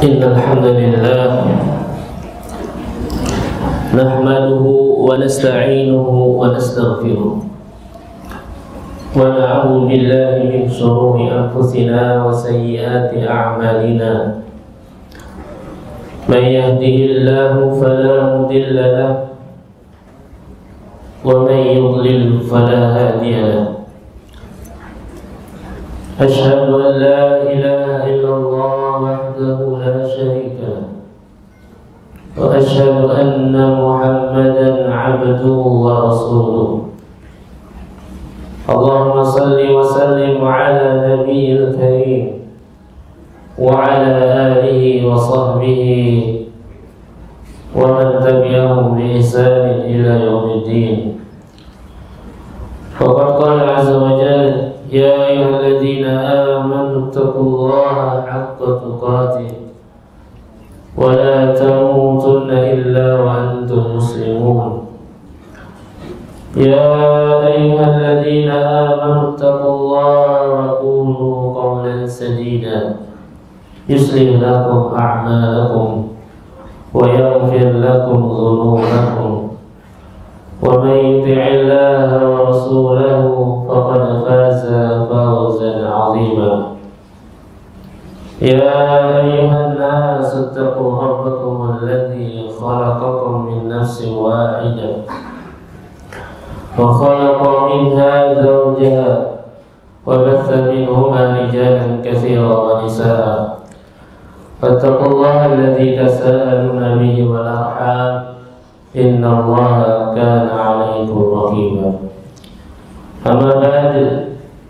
Innal hamdalillah nahmaduhu wa nasta'inuhu wa nastaghfiruh wa na'udzu billahi min shururi anfusina wa sayyiati a'malina. Man yahdihillahu fala mudilla lahu wa man yudlil fala hadiya lahu. أشهد أن لا إله إلا الله وحده لا شريك له وأشهد أن محمدا عبده ورسوله. اللهم صل وسلم على نبي الكريم وعلى آله وصحبه ومن تبعهم بإحسان إلى يوم الدين. فقد قال عز وجل: يا أيها الذين آمنوا اتقوا الله حق تقاته ولا تموتن إلا وأنتم مسلمون. يا أيها الذين آمنوا اتقوا الله وقولوا قولا سديدا يصلح لكم أعمالكم ويغفر لكم ذنوبكم ومن يطع الله ورسوله فقد فاز فوزا عظيما. يا أيها الناس اتقوا ربكم الذي خلقكم من نفس واحدة وخلق منها زوجها وبث منهما رجالا كثيرا ونساء فاتقوا الله الذي تساءلون به والأرحام إن الله كان عليكم رقيبا. أما بعد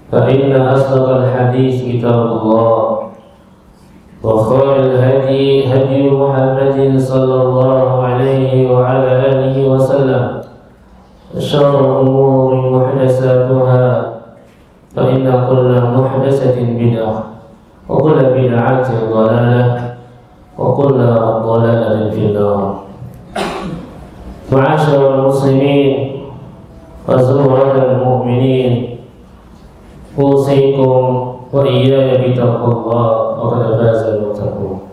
فإن أصدق الحديث كتاب الله وخير الهدي هدي محمد صلى الله عليه وعلى آله وسلم. وشر الأمور محدثاتها فإن كل محدثة بدعة وكل بدعة ضلالة وكل ضلالة في النار. Ma'asyiral muslimin wa zuhral mu'minin, usikum wa iyaya bitaqwallah wa qad faza al-muttaqun.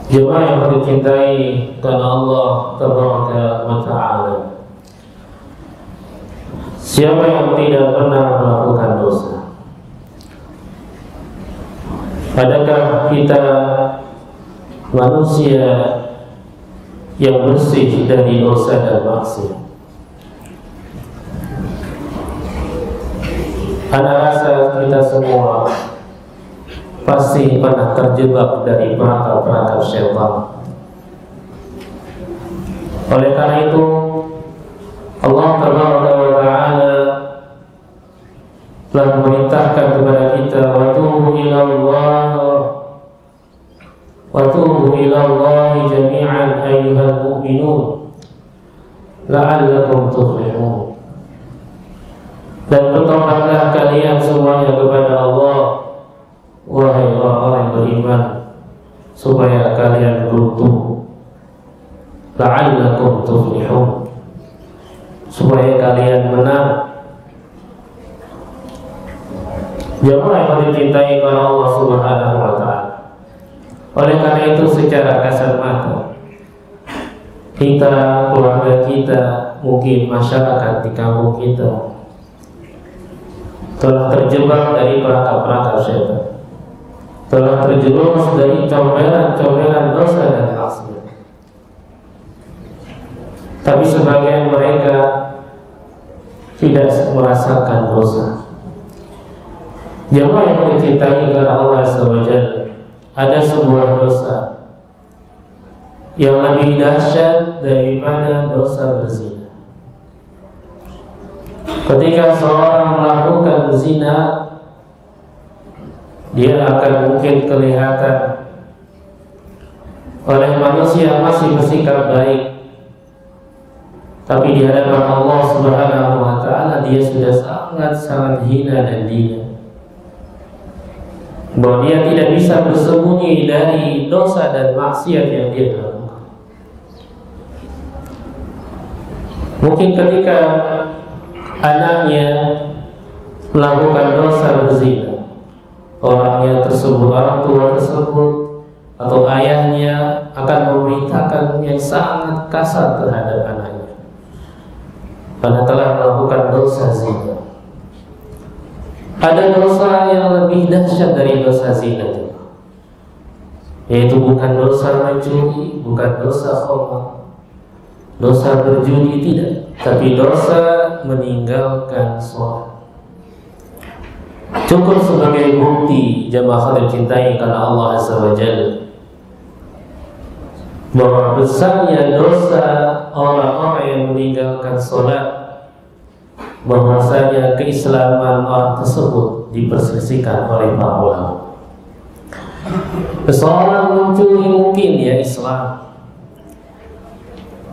Jemaah yang dicintai karena Allah tabaraka wa ta'ala, siapa yang tidak pernah melakukan dosa? Adakah kita manusia yang bersih dari dosa dan maksiat? Ana rasa kita semua pasti pernah terjebak dari perangkap-perangkap syaitan. Oleh karena itu Allah Taala telah memerintahkan kepada kita, وَتُوبُوا إِلَى اللَّهِ جَمِيعًا أَيُّهَا الْمُؤْمِنُونَ لَعَلَّكُمْ تُفْلِحُونَ. Dan bertobatlah kalian semuanya kepada Allah, wahai orang-orang yang beriman, supaya kalian beruntung. لَعَلَّكُمْ تُفْلِحُونَ, supaya kalian menang. Jemaah yang dicintai oleh Allah Subhanahu wa Ta'ala, oleh karena itu secara kasat mata kita, keluarga kita, mungkin masyarakat di kampung kita telah terjebak dari perangkap-perangkap syaitan, telah terjerumus dari comberan-comberan dosa dan maksiat. Tapi sebagian mereka tidak merasakan dosa. Jemaah yang dicintai karena Allah SWT, ada sebuah dosa yang lebih dahsyat daripada dosa berzina. Ketika seorang melakukan zina, dia akan mungkin kelihatan oleh manusia masih bersikap baik, tapi di hadapan Allah Subhanahu wa Ta'ala dia sudah sangat hina dan dina, bahwa dia tidak bisa bersembunyi dari dosa dan maksiat yang dia lakukan. Mungkin ketika anaknya melakukan dosa berzina, orangnya tersebut, orang tua tersebut atau ayahnya akan memerintahkan yang sangat kasar terhadap anaknya karena telah melakukan dosa zina. Ada dosa yang lebih dahsyat dari dosa zina, yaitu bukan dosa mencuri, bukan dosa khamar, dosa berjudi, tidak, tapi dosa meninggalkan sholat. Cukup sebagai bukti jamaah yang dicintai karena Allah Azza wa Jalla bahwa besarnya dosa orang-orang yang meninggalkan sholat, bahwasanya keislaman orang tersebut diperselisihkan oleh para ulama. Seseorang mencuri mungkin dia Islam,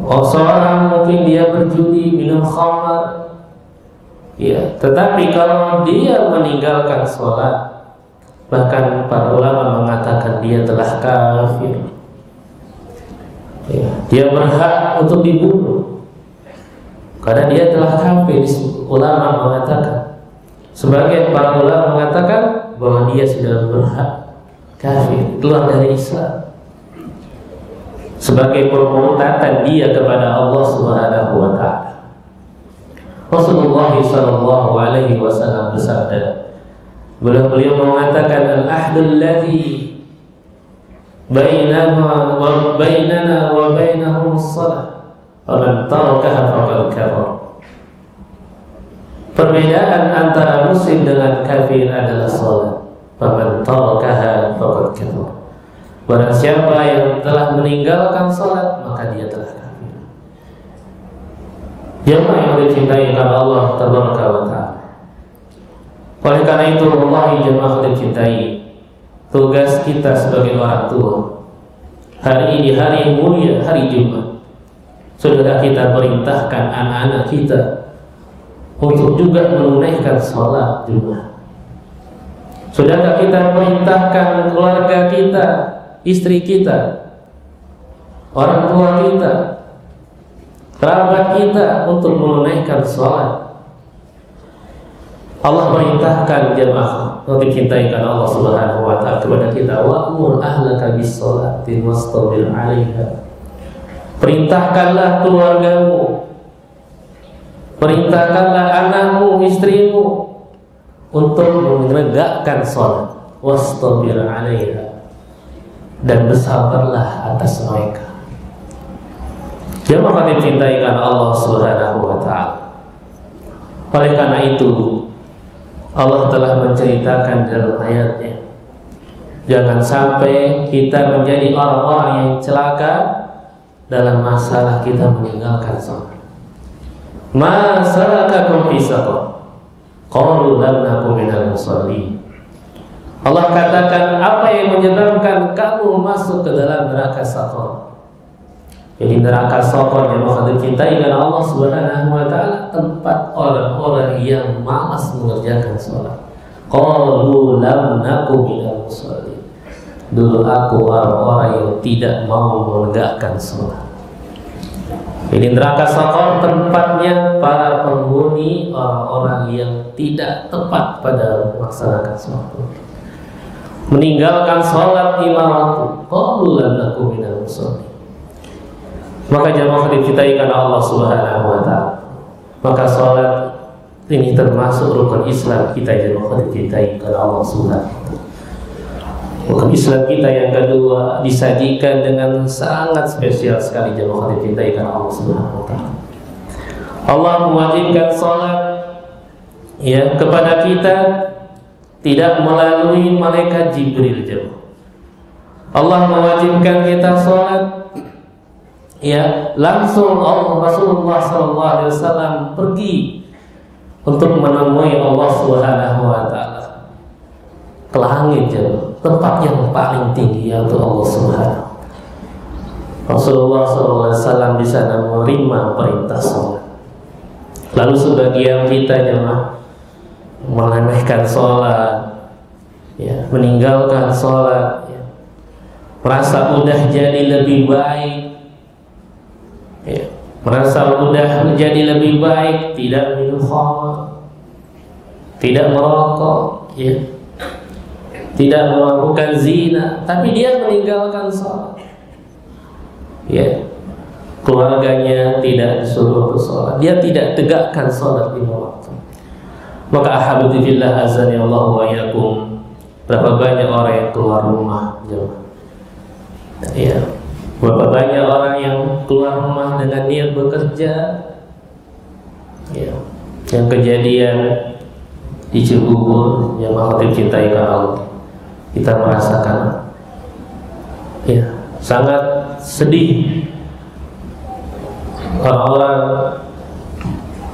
seorang mungkin dia berjudi, minum khamar, ya, tetapi kalau dia meninggalkan sholat, bahkan para ulama mengatakan dia telah kafir, ya, dia berhak untuk dibunuh karena dia telah kafir. Ulama mengatakan, sebagian para ulama mengatakan bahwa dia sudah berhak kafir, keluar dari Islam sebagai permurtadan dia kepada Allah Subhanahu wa Ta'ala. Rasulullah sallallahu alaihi wasallam bersabda, beliau mengatakan, al-ahdul ladzi bainana wa bainahum as-salah wa man tarakaha faqad kafar. Perbedaan antara muslim dengan kafir adalah salat. Wa man tarakaha faqad kafar. Barang siapa yang telah meninggalkan salat, maka dia telah kafir. Jemaah yang dicintai oleh Allah Tabaraka wa Ta'ala. Oleh karena itu, wallahi jemaah yang dicintai, tugas kita sebagai orang tua hari ini, hari yang mulia, hari Jumat, sudahkah kita perintahkan anak-anak kita untuk juga menunaikan sholat Jumat? Sudahkah kita perintahkan keluarga kita, istri kita, orang tua kita, kerabat kita untuk menunaikan sholat? Allah perintahkan jemaah untuk dicintai karena Allah Subhanahu wa Ta'ala kepada kita, wa'mur ahlaka bis-sholati wastabir 'alaiha. Perintahkanlah keluargamu, perintahkanlah anakmu, istrimu untuk menegakkan sholat, wastabir 'alaiha, dan bersabarlah atas mereka. Jemaah dicintai karena Allah Subhanahu wa Ta'ala. Oleh karena itu, Allah telah menceritakan dalam ayatnya, jangan sampai kita menjadi orang-orang yang celaka dalam masalah kita meninggalkan sholat. Ma salakakum fi saqar? Qalu lam naku minal musallin. Allah katakan, apa yang menyebabkan kamu masuk ke dalam neraka saqar? Jadi neraka saqar yang dicintai karena Allah Subhanahu wa Ta'ala, tempat orang-orang yang malas mengerjakan sholat. Qalu lam naku minal musallin. Dulu aku orang-orang yang tidak mau menegakkan sholat. Jadi neraka saqar tempatnya para penghuni orang-orang yang tidak tepat pada melaksanakan sholat, meninggalkan sholat lima waktu. Qalu lam naku minal musallin. Maka jamaah dicintai karena Allah Subhanahu wa Ta'ala, maka sholat ini termasuk rukun Islam kita, jamaah dicintai karena Allah Subhanahu wa Ta'ala. Rukun Islam kita yang kedua disajikan dengan sangat spesial sekali, jamaah dicintai karena Allah Subhanahu wa Ta'ala. Allah mewajibkan sholat, ya, kepada kita tidak melalui malaikat Jibril, jemaah. Allah mewajibkan kita sholat, ya, langsung Rasulullah SAW pergi untuk menemui Allah Subhanahu wa Ta'ala ke langit, tempat yang paling tinggi, yaitu Allah Subhanahu. Rasulullah SAW di sana menerima perintah sholat. Lalu sebagian kita jemaah meremehkan sholat, ya, meninggalkan sholat, ya, merasa udah jadi lebih baik, ya, merasa udah menjadi lebih baik, tidak minum khamar, tidak merokok, ya, tidak melakukan zina, tapi dia meninggalkan sholat. Ya, keluarganya tidak disuruh untuk sholat, dia tidak tegakkan sholat 5 waktu. Maka ahabati fillah azani Allah wa iyyakum, berapa banyak orang yang keluar rumah, ya, berapa banyak orang yang keluar rumah dengan niat bekerja, ya, yang kejadian di Cibubur yang khatib cintai karena Allah, kita merasakan, ya, sangat sedih. Orang-orang,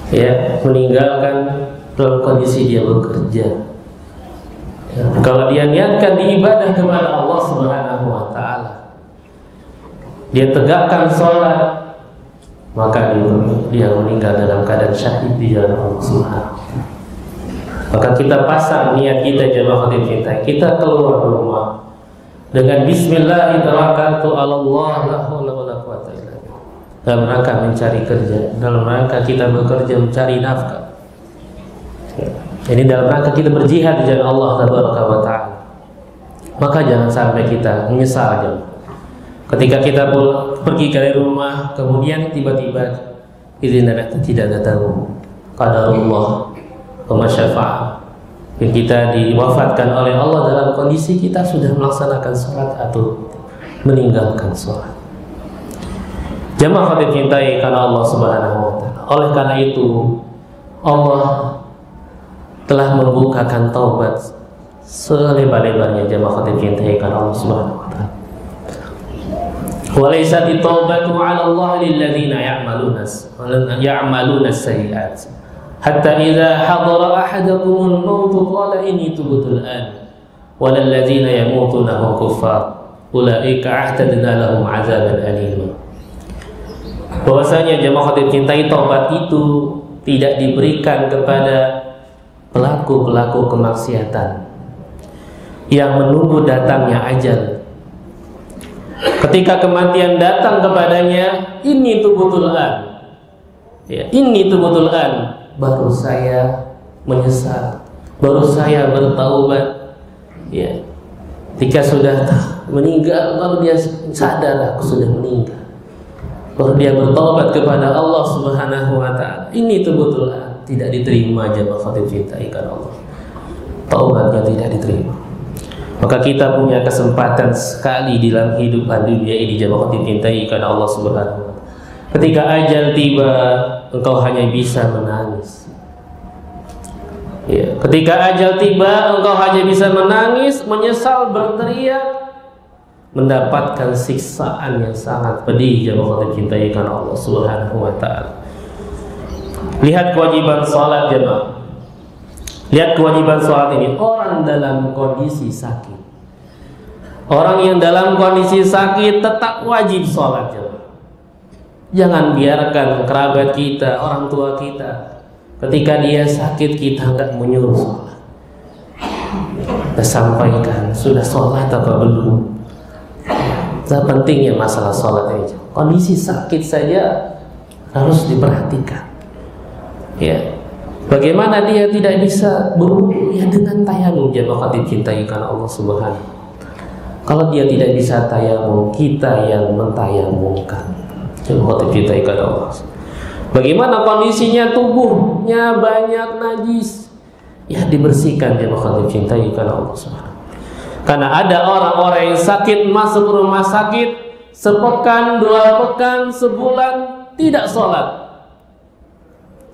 ya, meninggalkan dalam kondisi dia bekerja. Ya, kalau dia niatkan diibadah kepada Allah Subhanahu wa Ta'ala, dia tegakkan sholat, maka dia meninggal dalam keadaan syahid di jalan Allah Subhanahu wa Ta'ala. Maka kita pasang niat kita, jemaah khatib cinta, kita keluar rumah dengan Bismillah tawakkaltu 'ala Allah la haula wala quwwata illa billah, dalam rangka mencari kerja, dalam rangka kita bekerja mencari nafkah. Ini dalam rangka kita berjihad di jalan Allah Tabaraka wa Ta'ala. Maka jangan sampai kita menyesal ketika kita pergi dari rumah, kemudian tiba-tiba tidak datang qadarullah wa masyafa'ah, kita diwafatkan oleh Allah dalam kondisi kita sudah melaksanakan sholat atau meninggalkan sholat. Jamaah khatib cintai karena Allah Subhanahu wa Ta'ala. Oleh karena itu Allah telah membukakan taubat selebar-lebarnya, jamaah khatib cintai karena Allah Subhanahu wa Ta'ala. Walaysat at-taubatu 'ala Allah lil ladzina ya'maluna as-sayyi'at hatta idza hadara ahadakumul maut qala inni tubtu al-an wal ladzina yamutuna hum kuffar ulaika a'tadna lahum 'adzaban alima. Bahwasanya jamaah khatib cintai, taubat itu tidak diberikan kepada pelaku-pelaku kemaksiatan yang menunggu datangnya ajal. Ketika kematian datang kepadanya, ini tubtul an, ya, ini tubtul an, baru saya menyesal, baru saya bertaubat. Ya, ketika sudah meninggal, baru dia sadar aku sudah meninggal, baru dia bertaubat kepada Allah Subhanahu wa Ta'ala. Ini tubtul an. Tidak diterima jamaah khatib cinta ikan Allah, taubatnya tidak diterima. Maka kita punya kesempatan sekali di dalam kehidupan dunia ini, jamaah khatib cinta ikan Allah Subhanahu wa Ta'ala. Ketika ajal tiba, engkau hanya bisa menangis. Ya, ketika ajal tiba, engkau hanya bisa menangis, menyesal, berteriak, mendapatkan siksaan yang sangat pedih, jamaah khatib cinta ikan Allah Subhanahu wa Ta'ala. Lihat kewajiban sholat jemaah. Lihat kewajiban sholat ini. Orang dalam kondisi sakit, orang yang dalam kondisi sakit tetap wajib sholat jemaah. Jangan biarkan kerabat kita, orang tua kita, ketika dia sakit kita nggak menyuruh sholat. Kita sampaikan sudah sholat atau belum. Pentingnya masalah sholat ini. Kondisi sakit saja harus diperhatikan. Ya, bagaimana dia tidak bisa berwudu? Ya dengan tayamum, jamaah khatib cintai karena Allah Subhanahu. Kalau dia tidak bisa tayamum, kita yang mentayamumkan, jamaah khatib cintai karena Allah. Bagaimana kondisinya tubuhnya banyak najis? Ya dibersihkan, jamaah khatib cintai karena Allah Subhanahu. Karena ada orang-orang yang sakit masuk rumah sakit sepekan, 2 pekan, sebulan tidak sholat.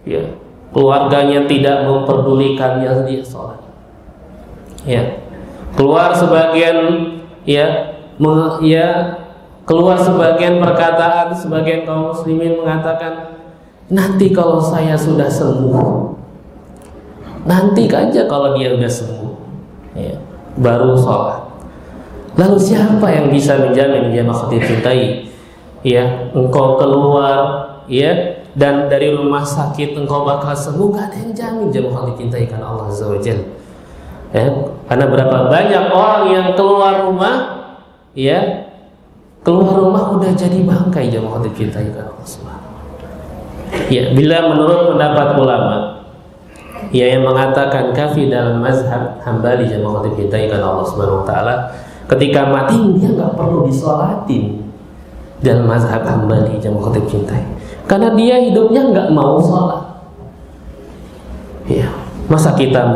Ya, keluarganya tidak memperdulikannya, dia sholat. Ya, keluar sebagian, keluar sebagian perkataan sebagian kaum muslimin mengatakan, nanti kalau saya sudah sembuh, nanti aja kalau dia sudah sembuh, ya, baru sholat. Lalu siapa yang bisa menjamin, jamaah khatib cintai, ya, engkau keluar, ya, dan dari rumah sakit engkau bakal sembuh? Gak ada yang jamin, jemaah yang dicintai karena Allah Azza wa Jalla. Ya, karena berapa banyak orang yang keluar rumah, ya, keluar rumah udah jadi bangkai, jemaah yang dicintai karena Allah Subhanahu. Ya, bila menurut pendapat ulama, Ya, yang mengatakan kafir dalam mazhab Hambali jamaah khatib cintai karena Allah Subhanahu wa taala, ketika mati dia nggak perlu disolatin dalam mazhab Hambali jamaah khatib cintai, karena dia hidupnya nggak mau sholat. Ya, masa kita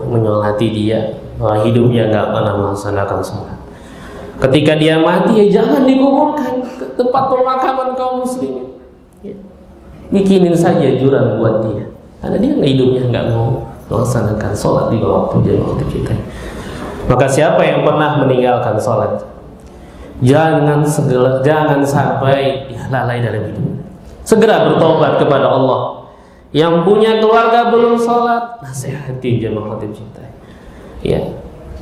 menyolati dia, hidupnya nggak pernah melaksanakan sholat. Ketika dia mati, ya jangan dikuburkan ke tempat pemakaman kaum muslimin. Ya. Bikinin saja jurang buat dia, karena dia hidupnya nggak mau melaksanakan sholat di waktu jamaah kita. Maka siapa yang pernah meninggalkan sholat, jangan sampai lalai dalam hidup. Segera bertobat kepada Allah. Yang punya keluarga belum sholat, nasihati jamaah khatib cinta. Ya,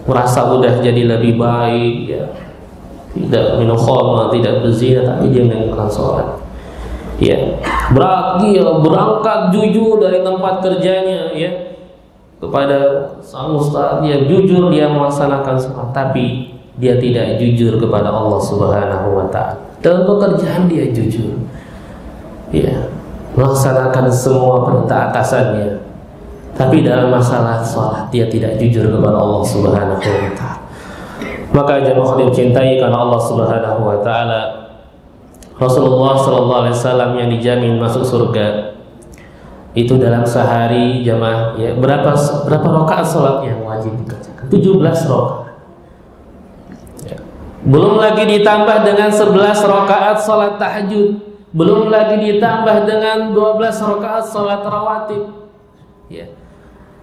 merasa udah jadi lebih baik, ya, tidak minum khamar, tidak berzina, tapi dia meninggalkan sholat. Ya, berangkat jujur dari tempat kerjanya, ya, kepada sang ustaz, dia jujur dia melaksanakan sholat, tapi dia tidak jujur kepada Allah Subhanahu wa taala. Dalam pekerjaan dia jujur, ya, melaksanakan semua perintah atasannya, tapi dalam masalah sholat dia tidak jujur kepada Allah Subhanahu wa taala. Maka jamaah khatib cintai karena Allah Subhanahu wa taala, Rasulullah sallallahu alaihi wasallam yang dijamin masuk surga itu dalam sehari jamaah, ya, berapa rakaat sholat yang wajib dikerjakan? 17 rakaat. Ya. Belum lagi ditambah dengan 11 rakaat sholat tahajud, belum lagi ditambah dengan 12 rakaat sholat rawatib. Ya.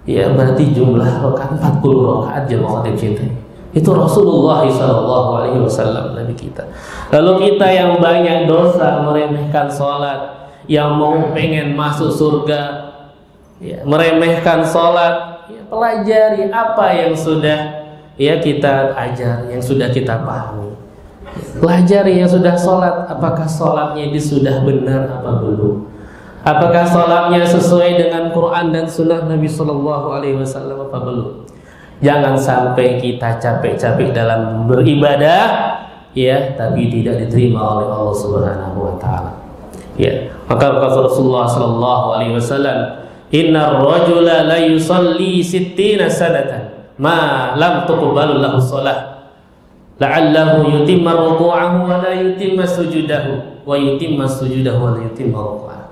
Ya, berarti jumlah rakaat 40 rakaat jamaah khatib cintai. Itu Rasulullah SAW, Nabi kita. Lalu kita yang banyak dosa, meremehkan sholat, yang mau pengen masuk surga, ya, meremehkan sholat, ya, pelajari apa yang sudah, ya, kita ajar, yang sudah kita pahami. Pelajari yang sudah sholat, apakah sholatnya ini sudah benar apa belum? Apakah sholatnya sesuai dengan Quran dan Sunnah Nabi SAW apa belum? Jangan sampai kita capek-capek dalam beribadah, ya, tapi tidak diterima oleh Allah Subhanahu wa taala. Ya, maka Rasulullah sallallahu alaihi wasallam, "Innar rajula la yusalli 60 sanatan ma lam tuqbal lahu shalah la'allahu yutimma ruku'ahu wa la yutimma sujudahu wa yutimma sujudahu wa la yutimma ruku'ahu."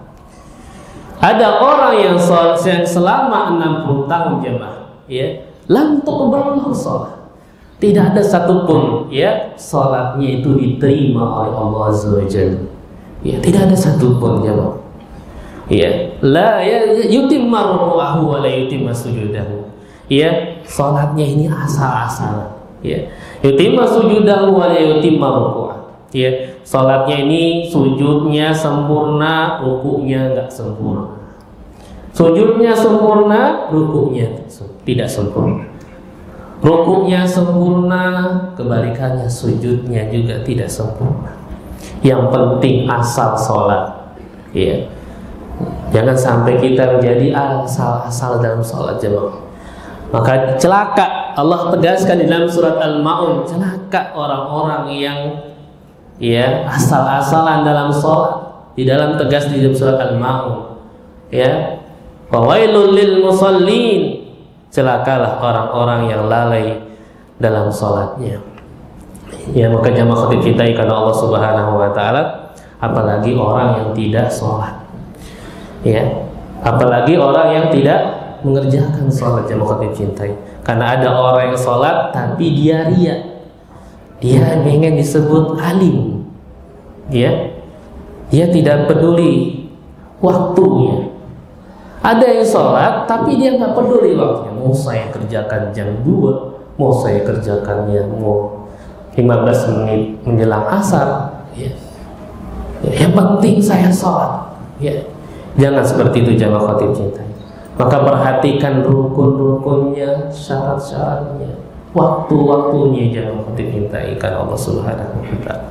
Ada orang yang selama 60 tahun jemaah, ya, lam tuqbal lahu shalah, tidak ada satupun, ya, salatnya itu diterima oleh Allah Azza wa Jalla. Ya, tidak ada satupun jemaah. Ya, la yutimma ruku'ahu wa la yutimma sujudahu. Ya, salatnya ini asal-asalan. Ya, yutimma sujudahu wa la yutimma ruku'ahu. Ya, salatnya ini sujudnya sempurna, rukuknya enggak sempurna. Sujudnya sempurna, rukuknya tidak sempurna. Rukuknya sempurna, kebalikannya sujudnya juga tidak sempurna. Yang penting asal sholat, ya. Jangan sampai kita menjadi asal-asal dalam sholat jemaah. Maka celaka, Allah tegaskan di dalam surat Al-Maun, celaka orang-orang yang, ya, asal-asalan dalam sholat. Di dalam tegas di dalam surat Al-Maun, ya, fawailul lil musallin, celakalah orang-orang yang lalai dalam sholatnya. Ya, maka jamaah khatib cintai karena Allah Subhanahu wa taala, apalagi orang yang tidak sholat, ya, apalagi orang yang tidak mengerjakan sholat jamaah khatib cintai. Karena ada orang yang sholat tapi dia riya, dia ingin disebut alim, ya, dia tidak peduli waktunya. Ada yang sholat tapi dia nggak peduli waktunya, mau saya kerjakan jam 2, mau saya kerjakannya mau 15 menit menjelang asar, ya. Yang penting saya sholat, ya. Jangan seperti itu jamaah khatib cinta. Maka perhatikan rukun-rukunnya, syarat-syaratnya, waktu-waktunya jamaah khatib cinta ikan Allah Subhanahu wa taala.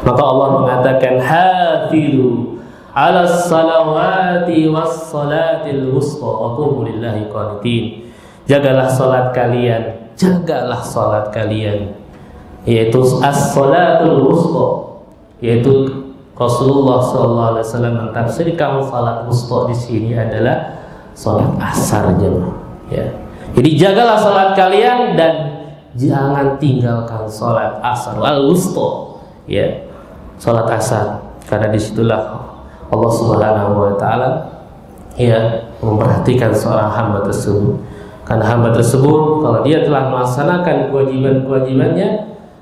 Maka Allah mengatakan hafizu 'alas salawati was salatil wusta wa qumu lillahi qanitin. Jagalah salat kalian, jagalah salat kalian, yaitu as-salatul wusta, yaitu Rasulullah sallallahu alaihi wasallam mentafsirkan salat wusta di sini adalah sholat asar jemaah. Ya. Jadi jagalah sholat kalian dan jangan tinggalkan sholat asar al-wusta, ya, sholat asar, karena disitulah Allah Subhanahu Wa Taala ya memperhatikan seorang hamba tersebut. Karena hamba tersebut kalau dia telah melaksanakan kewajiban-kewajibannya,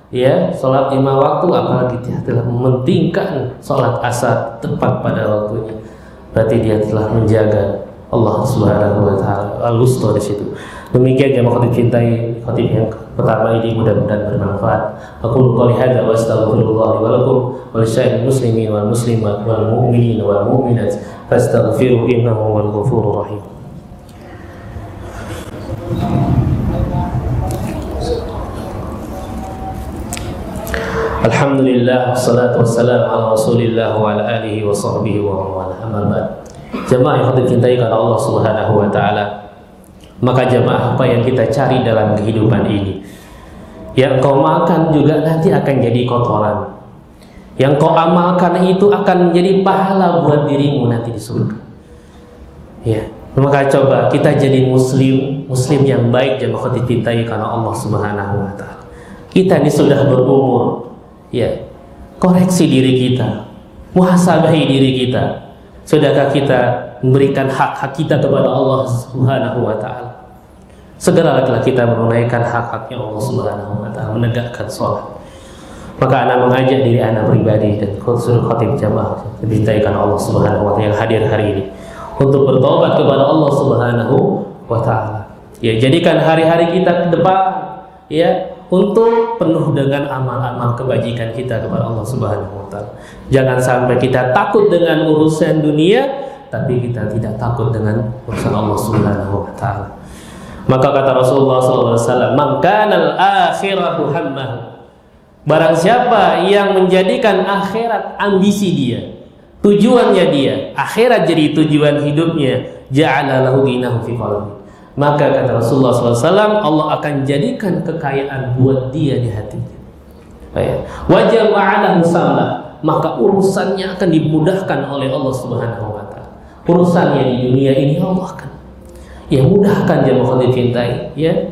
ya, sholat 5 waktu, apalagi dia telah mementingkan sholat asar tepat pada waktunya, berarti dia telah menjaga Allah Subhanahu Wa Taala al-wusta di situ. Demikian jemaah khotib cintai, khotib yang pertama ini mudah-mudahan bermanfaat. Aku qouli hadza wa astaghfirullah li wa lakum wa lisya'il muslimin wal muslimat wal mu'minin wal mu'minat fastaghfiru innahu huwal ghafurur rahim. Alhamdulillah wassalatu wassalamu ala Rasulillah wa ala alihi wa sahbihi wa man wala. Amma ba'd. Jemaah yang khotib cintai karena Allah Subhanahu Wa Taala, maka jemaah, apa yang kita cari dalam kehidupan ini, yang kau makan juga nanti akan jadi kotoran, yang kau amalkan itu akan menjadi pahala buat dirimu nanti di surga. Ya, maka coba kita jadi muslim yang baik jemaah khotib cintai karena Allah Subhanahu Wa Taala. Kita ini sudah berumur, ya, koreksi diri kita, muhasabahi diri kita. Sudahkah kita memberikan hak-hak kita kepada Allah Subhanahu Wa Taala? Segeralah kita menunaikan hak-haknya Allah Subhanahu Wa Taala, menegakkan sholat. Maka anak mengajak diri anak pribadi dan seluruh khatib jamaah dibintaikan Allah Subhanahu Wa Taala yang hadir hari ini untuk bertobat kepada Allah Subhanahu Wa Taala. Ya, jadikan hari-hari kita ke depan, ya, untuk penuh dengan amal-amal kebajikan kita kepada Allah Subhanahu Wa Taala. Jangan sampai kita takut dengan urusan dunia, tapi kita tidak takut dengan urusan Allah Subhanahu Wa Taala. Maka kata Rasulullah SAW, "Man kana al-akhiratu hammahu." Barang siapa yang menjadikan akhirat ambisi dia, tujuannya dia, akhirat jadi tujuan hidupnya, ja'ala lahu ghinahu fi qalbi. Maka kata Rasulullah SAW, Allah akan jadikan kekayaan buat dia di hatinya. Wajah ma'alahu samlah, maka urusannya akan dimudahkan oleh Allah Subhanahu Wa Taala. Urusannya di dunia ini Allah akan, ya, mudahkan jemaah khotib cintai, ya.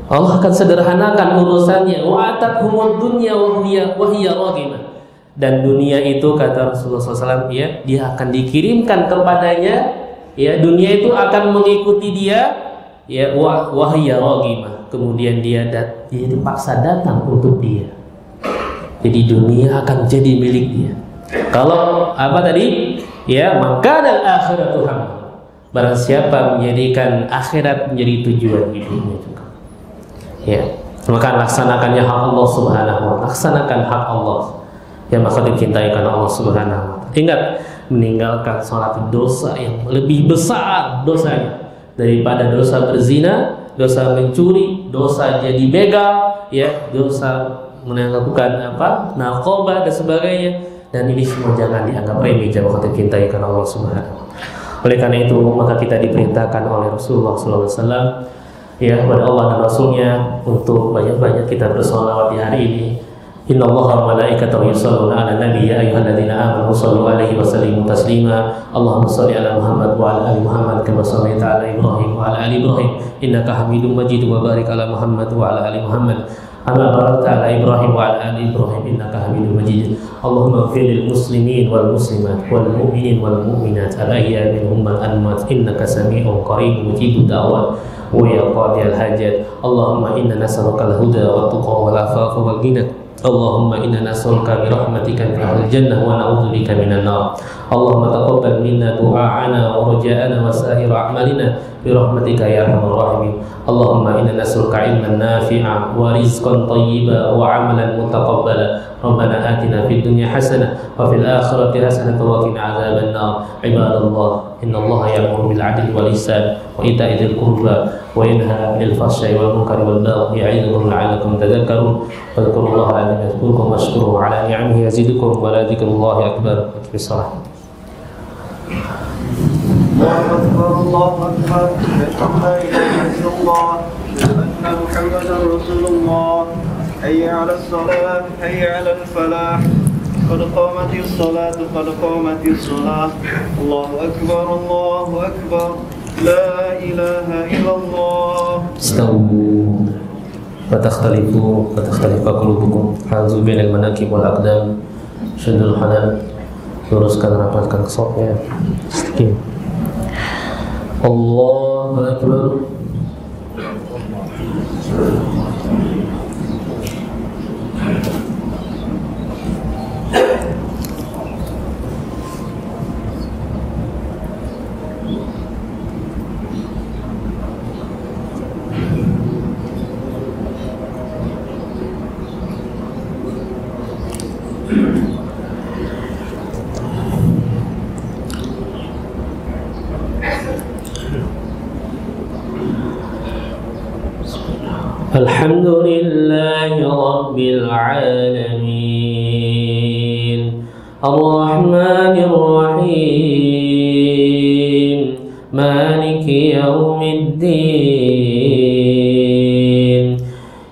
Allah akan sederhanakan urusannya. Wa atathumud dunya wa hiya raghimah. Dan dunia itu kata Rasulullah SAW, ya, dia akan dikirimkan kepadanya. Ya, dunia itu akan mengikuti dia, ya, wahya raghimah. Kemudian dia dipaksa datang untuk dia. Jadi dunia akan jadi milik dia. Kalau apa tadi? Ya, maka dan akhiratu hamma. Barang siapa menjadikan akhirat menjadi tujuan hidupnya juga. Ya, maka laksanakannya hak Allah Subhanahu Wa Taala. Laksanakan hak Allah yang maka dicintai karena Allah Subhanahu Wa Taala. Ingat, meninggalkan sholat dosa yang lebih besar dosanya daripada dosa berzina, dosa mencuri, dosa jadi begal, ya, dosa melakukan narkoba dan sebagainya. Dan ini semua jangan dianggap remeh jemaah khotib cintai karena Allah Subhanahu. Oleh karena itu maka kita diperintahkan oleh Rasulullah SAW, ya, kepada Allah dan Rasulnya untuk banyak-banyak kita bersolawat di hari ini. Inna Allaha wa malaikatahu yusholluna 'alan nabi ya ayyuhalladzina amanu shallu 'alaihi wa sallimu taslima. Allahumma shalli 'ala Muhammad wa 'ala ali Muhammad kama shallaita 'ala Ibrahim wa 'ala ali Ibrahim innaka Hamidum Majid wa barik 'ala Muhammad wa 'ala ali Muhammad kama barakta 'ala Ibrahim wa 'ala ali Ibrahim innaka Hamidum Majid. Allahumma ighfir lil muslimin wal muslimat wal mu'minin wal mu'minat al-ahya'i minhum wal amwat innaka sami'un qaribun mujibud da'wat wa ya qadiyal hajat. Allahumma inna nas'aluka al-huda wat tuqa wal afafa wal ghina. Allahumma inna nas'aluka bi rahmatika fi ahlil jannah wa na'udzubika minan nar. Allahumma taqabbal minna du'a'ana wa raja'ana wa sa'ir a'malina bi rahmatika ya arhamar rahimin. Allahumma inna nas'aluka 'ilman nafi'a wa rizqan thayyiban wa 'amalan mutaqabbala. Rabbana atina fid dunya hasanah wa fil akhirati hasanah wa qina adzaban nar. Ibadallah, innallaha ya'muru bil 'adli wal ihsan wa ita'i dzil qurba wa yanha 'anil fahsya'i wal munkari wal baghi ya'idukum la'allakum tadhakkarun. Fadhkurullaha alladzi yadhkurukum washkuruhu 'ala ni'amihi yazidukum wa la dzikrullahi akbar. Bismillah. الله أكبر أشهد لا إله إلا الله أشهد أن محمدا رسول الله حي على الصلاة حي على الفلاح قد قامت الصلاة قد قامت الصلاة الله أكبر الله أكبر لا إله إلا الله. استووا فتختلف قلوبكم. Hazu bainal manakib wal aqdam. Syuddul halal. Luruskan, rapatkan kesoknya. Sedikit. Allahu Akbar. Alhamdulillahi Rabbil Alamin Ar-Rahmanir Rahim Maliki Yawmiddin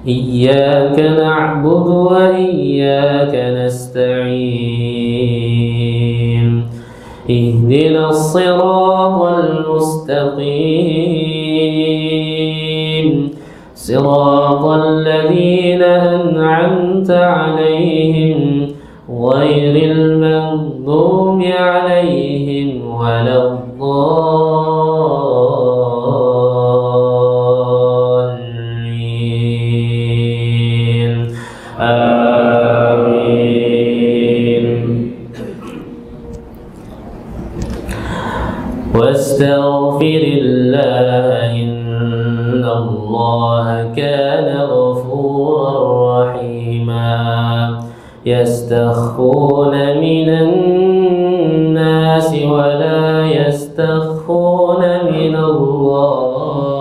Iyyaka na'budu wa iyyaka nasta'in Ihdinas siratal mustaqim صراط الذين أنعمت عليهم غير المغضوب عليهم ولا الضالين آمين واستغفر الله إن الله كان غفورا رحيما يستخفون من الناس ولا يستخفون من الله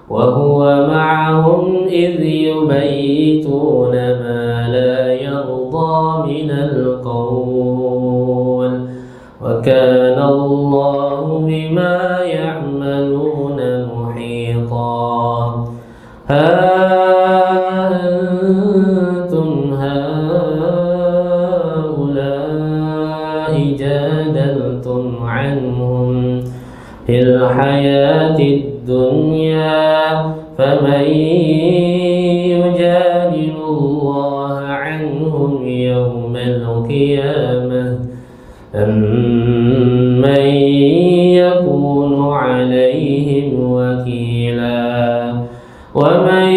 وهو معهم إذ يبيتون ما لا يرضى من القول وكان الله بما يعملون محيطا ها أنتم هؤلاء جادلتم عنهم في الحياة الدنيا فمن يجادل الله عنهم يوم القيامة أمن يكون عليهم وكيلا ومن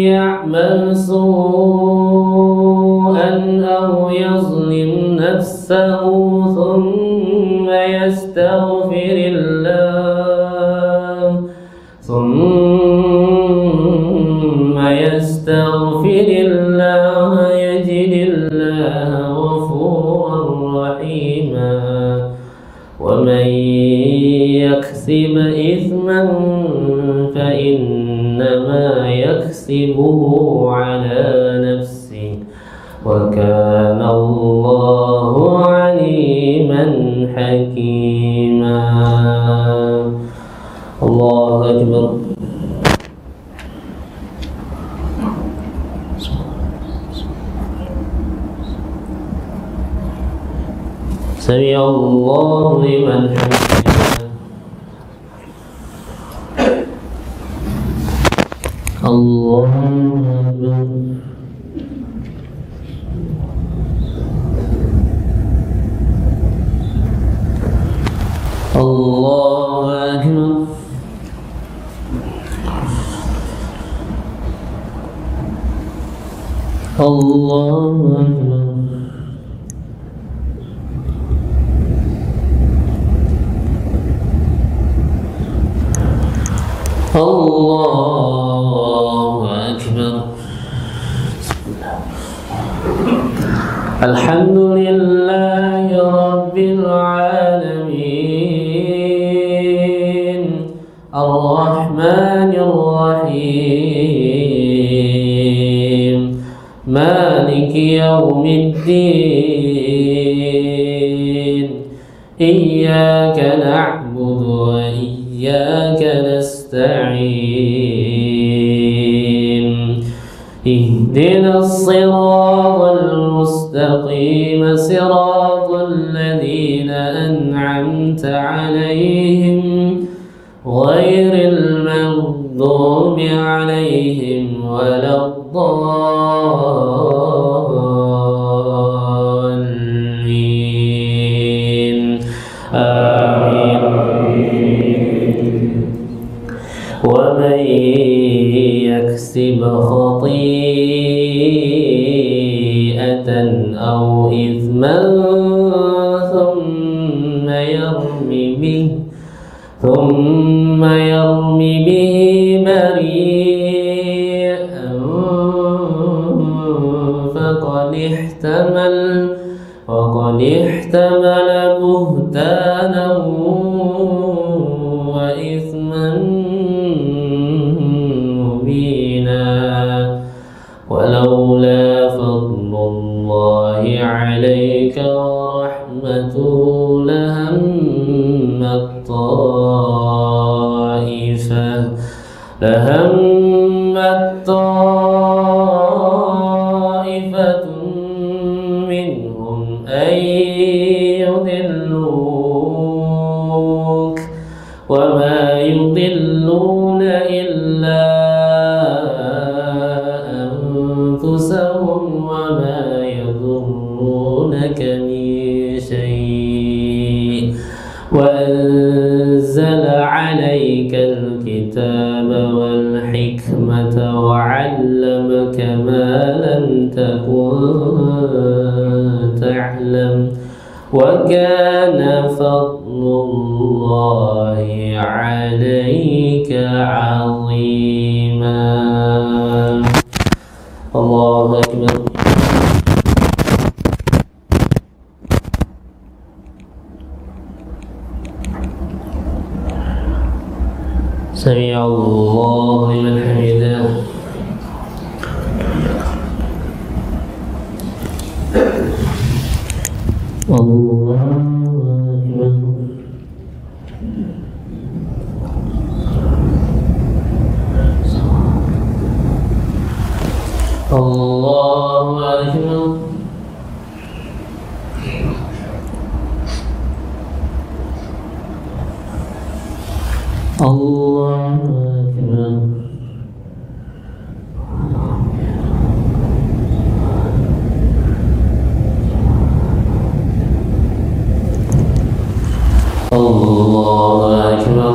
يعمل سوءا أو يظلم نفسه ثم يستغفر الله يجد الله غفورا رحيما ومن يكسب إثما فإنما يكسبه على نفسه وكان الله عليما حكيما الله أكبر سمع الله لمن حمده الله أكبر الله أكبر الله أكبر الله أكبر الحمد لله رب العالمين الرحمن الرحيم مالك يوم الدين إياك نعبد وإياك نستعين اهدنا الصراط المستقيم صراط الذين أنعمت أنعمت عليهم غير المغضوب عليهم ولا الضالين آمين. ومن يكسب خطيئة أو إثما ثم يرمي به بريئا فقد احتمل بهتانا وإثما مبينا. ولولا فضل الله عليك ورحمته لهمت طائفة منهم أن يضلوك وما يضلون إلا أنفسهم وما يضرونك من شيء وأنزل عليك الكتاب والحكمة وعلمك ما لم تكن تعلم وكان فضل الله عليك عظيما. الله أكبر. سمع الله لمن حمده. الله أكبر. الله أكبر. الله أكبر. الله أكبر.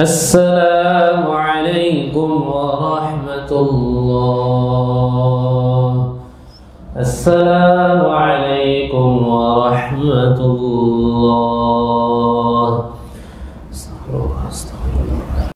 السلام عليكم ورحمة الله. السلام عليكم ورحمة الله.